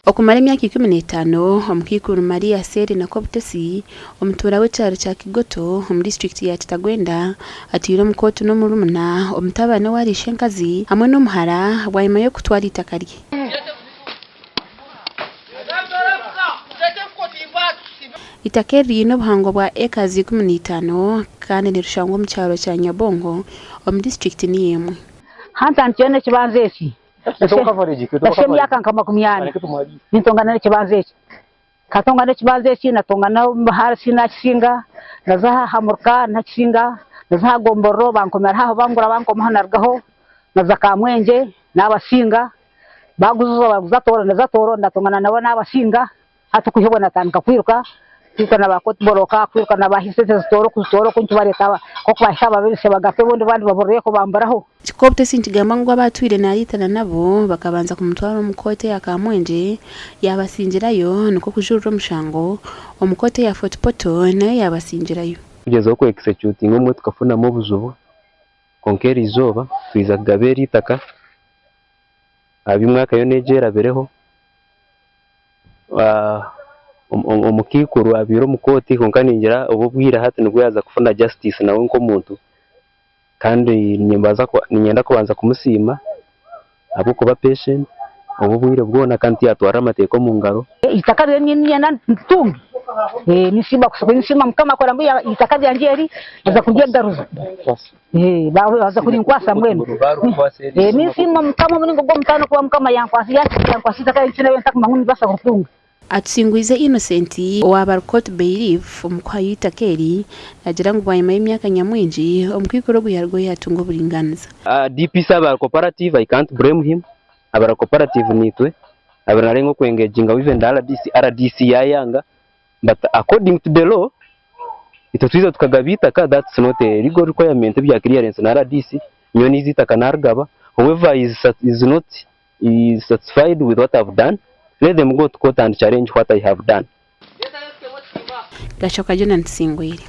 Okumara emyaka 15 omukikuru Maria Seri na Kobutesi omutura w'ekyaro kya Kigoto mu district ya Kitagwenda atwire omukooti n'omurumuna omutabani warishe enkazi hamwe n'omuhara bwanyuma yo kutwara itaka rye. Itaka riine obuhango bwa acres 15 kandi nirushangwa omu kyaro kya Nyabongo omu district ni emwe. Hanta ntione kibanza eki myaka nka 20 nitongana n'ekibanza eki katonga n'ekibanza eki natongana bahari sinakisinga nazaha hamurka nakisinga nazaha Gomborro bankomera haho bangura bankomahanargaho nazaka Mwenje n'abasinga baguza toro natongana nabo n'abasinga hata kuhebwa natandika kwiruka na bakoti boroka kwiruka na bahise zitoro kuntubareta ko kwahaba bese bagape bondi bandi baboreye ko bambaraho. Kobutesi ntigamba ngo abatwire naritana nabo bakabanza kumutwara omukote ya Kamwenje yabasinjirayo niko kujurira omushango omukote ya Fort Portal nayo yabasinjirayo kugeza ko executing umwe tukafuna mu buzubu konkeri izoba twiza gaberi itaka abimwaka yo negera bereho omukikuru abiro mukoti konkaningira obubwira hati nibwo yaza kufuna justice nawe nko muntu kandi ninyenda kubanza kumusima abo kuba patient obubwire bwona kandi yatwara amateko mu ngaro itaka nyina ntungi nisima kusoko nisima mkama kwa rambu itaka yanjeri aza kujendaruza baza kulinkwasa mwenu nisima mkama muningo go mtano kwa mkama yankwasi itaka nchina yentaka manguni basa kutunga. Atsingwize Innocent w'abarokot Beirif omukwayi itakeri nagira ngo bwanyuma y'imyaka nyamwinji omukikuru guyargo yatunga buringaniza. DP saba cooperative I can't blame him. Abara cooperative nitwe abanarengo kwengeginga even RDC yayanga but according to the law itotwiza tukagabita that's not a legal requirement bya clearance na RDC nyoni zitaka nargaba whoever is not satisfied with what I've done. Let them go to court and challenge what I have done. Gashoka Jonathan Singwiri.